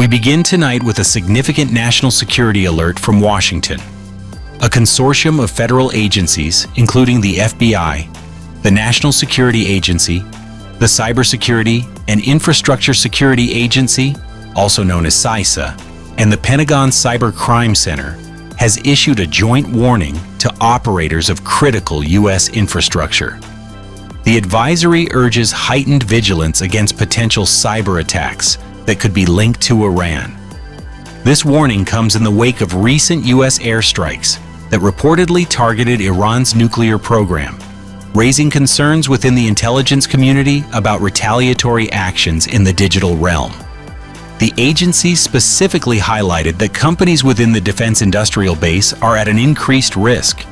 We begin tonight with a significant national security alert from Washington. A consortium of federal agencies, including the FBI, the National Security Agency, the Cybersecurity and Infrastructure Security Agency, also known as CISA, and the Pentagon Cyber Crime Center, has issued a joint warning to operators of critical U.S. infrastructure. The advisory urges heightened vigilance against potential cyber attacks that could be linked to Iran. This warning comes in the wake of recent U.S. airstrikes that reportedly targeted Iran's nuclear program, raising concerns within the intelligence community about retaliatory actions in the digital realm. The agency specifically highlighted that companies within the defense industrial base are at an increased risk.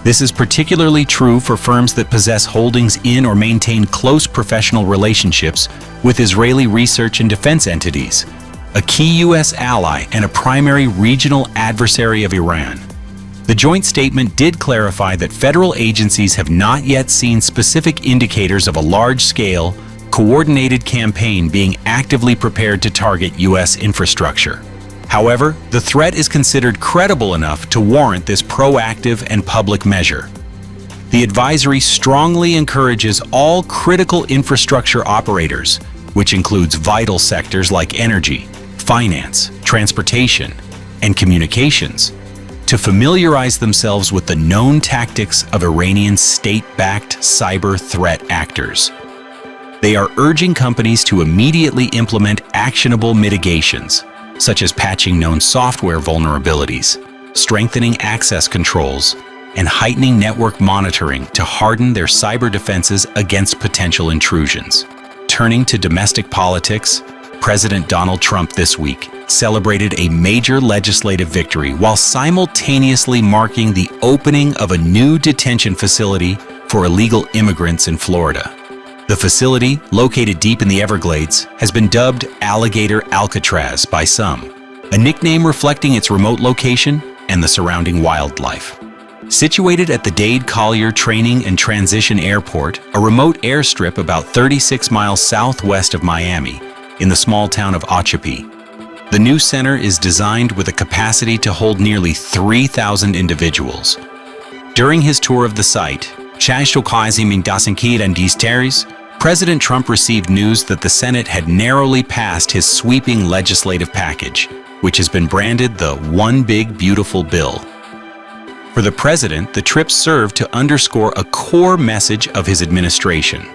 This is particularly true for firms that possess holdings in or maintain close professional relationships with Israeli research and defense entities, a key U.S. ally and a primary regional adversary of Iran. The joint statement did clarify that federal agencies have not yet seen specific indicators of a large-scale, coordinated campaign being actively prepared to target U.S. infrastructure. However, the threat is considered credible enough to warrant this proactive and public measure. The advisory strongly encourages all critical infrastructure operators, which includes vital sectors like energy, finance, transportation, and communications, to familiarize themselves with the known tactics of Iranian state-backed cyber threat actors. They are urging companies to immediately implement actionable mitigations, such as patching known software vulnerabilities, strengthening access controls, and heightening network monitoring to harden their cyber defenses against potential intrusions. Turning to domestic politics, President Donald Trump this week celebrated a major legislative victory while simultaneously marking the opening of a new detention facility for illegal immigrants in Florida. The facility, located deep in the Everglades, has been dubbed Alligator Alcatraz by some, a nickname reflecting its remote location and the surrounding wildlife. Situated at the Dade Collier Training and Transition Airport, a remote airstrip about 36 miles southwest of Miami, in the small town of Ochapi, the new center is designed with a capacity to hold nearly 3,000 individuals. During his tour of the site, President Trump received news that the Senate had narrowly passed his sweeping legislative package, which has been branded the One Big Beautiful Bill. For the president, the trip served to underscore a core message of his administration: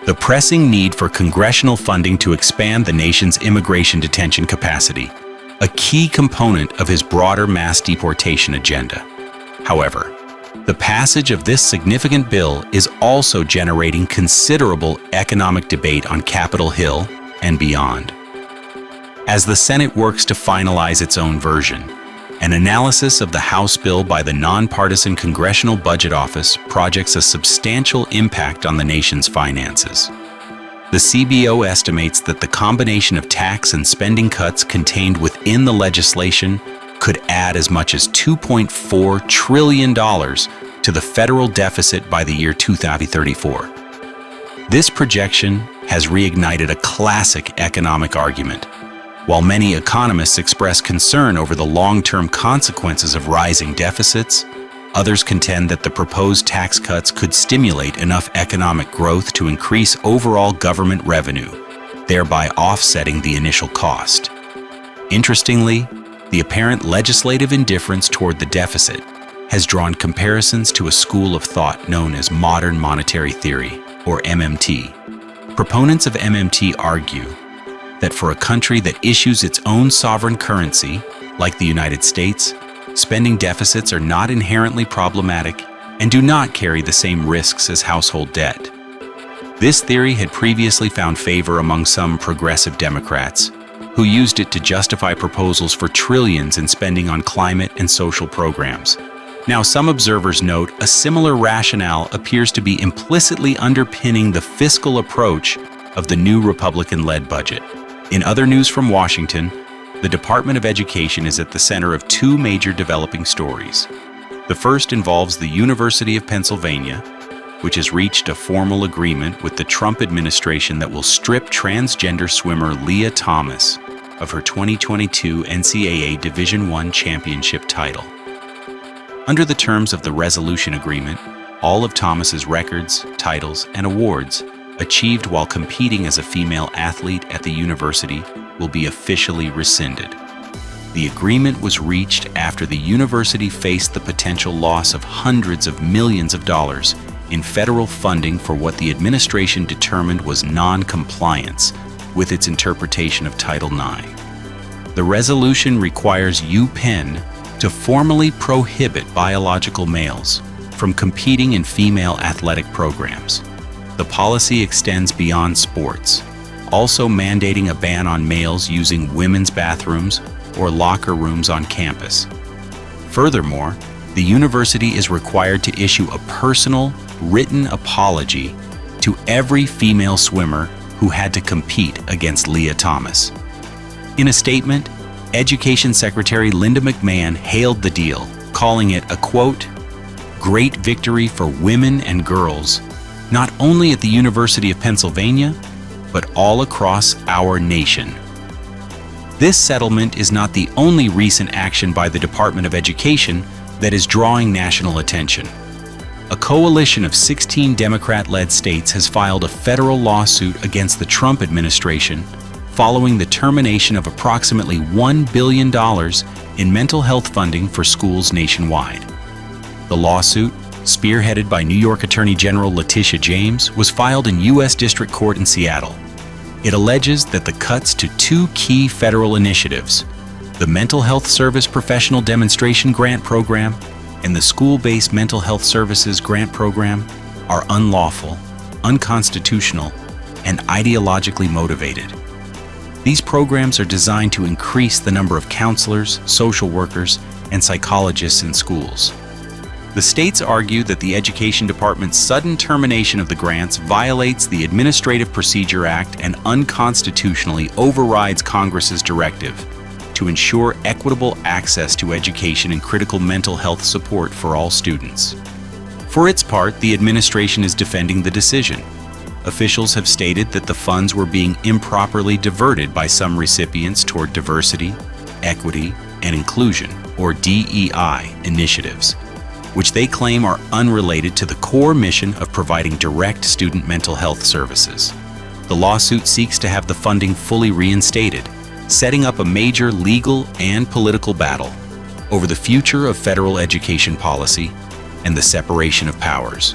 the pressing need for congressional funding to expand the nation's immigration detention capacity, a key component of his broader mass deportation agenda. However, the passage of this significant bill is also generating considerable economic debate on Capitol Hill and beyond. As the Senate works to finalize its own version, an analysis of the House bill by the nonpartisan Congressional Budget Office projects a substantial impact on the nation's finances. The CBO estimates that the combination of tax and spending cuts contained within the legislation could add as much as $2.4 trillion to the federal deficit by the year 2034. This projection has reignited a classic economic argument. While many economists express concern over the long-term consequences of rising deficits, others contend that the proposed tax cuts could stimulate enough economic growth to increase overall government revenue, thereby offsetting the initial cost. Interestingly, the apparent legislative indifference toward the deficit has drawn comparisons to a school of thought known as modern monetary theory, or MMT. Proponents of MMT argue that for a country that issues its own sovereign currency, like the United States, spending deficits are not inherently problematic and do not carry the same risks as household debt. This theory had previously found favor among some progressive Democrats, who used it to justify proposals for trillions in spending on climate and social programs. Now, some observers note a similar rationale appears to be implicitly underpinning the fiscal approach of the new Republican-led budget. In other news from Washington, the Department of Education is at the center of two major developing stories. The first involves the University of Pennsylvania, which has reached a formal agreement with the Trump administration that will strip transgender swimmer Leah Thomas of her 2022 NCAA Division I championship title. Under the terms of the resolution agreement, all of Thomas's records, titles, and awards achieved while competing as a female athlete at the university will be officially rescinded. The agreement was reached after the university faced the potential loss of hundreds of millions of dollars in federal funding for what the administration determined was non-compliance with its interpretation of Title IX. The resolution requires UPenn to formally prohibit biological males from competing in female athletic programs. The policy extends beyond sports, also mandating a ban on males using women's bathrooms or locker rooms on campus. Furthermore, the university is required to issue a personal, written apology to every female swimmer who had to compete against Leah Thomas. In a statement, Education Secretary Linda McMahon hailed the deal, calling it a, quote, "great victory for women and girls, not only at the University of Pennsylvania, but all across our nation." This settlement is not the only recent action by the Department of Education that is drawing national attention. A coalition of 16 Democrat-led states has filed a federal lawsuit against the Trump administration following the termination of approximately $1 billion in mental health funding for schools nationwide. The lawsuit, spearheaded by New York Attorney General Letitia James, was filed in U.S. District Court in Seattle. It alleges that the cuts to two key federal initiatives, the Mental Health Service Professional Demonstration Grant Program and the School-Based Mental Health Services Grant Program, are unlawful, unconstitutional, and ideologically motivated. These programs are designed to increase the number of counselors, social workers, and psychologists in schools. The states argue that the Education Department's sudden termination of the grants violates the Administrative Procedure Act and unconstitutionally overrides Congress's directive to ensure equitable access to education and critical mental health support for all students. For its part, the administration is defending the decision. Officials have stated that the funds were being improperly diverted by some recipients toward diversity, equity, and inclusion, or DEI, initiatives, which they claim are unrelated to the core mission of providing direct student mental health services. The lawsuit seeks to have the funding fully reinstated, setting up a major legal and political battle over the future of federal education policy and the separation of powers.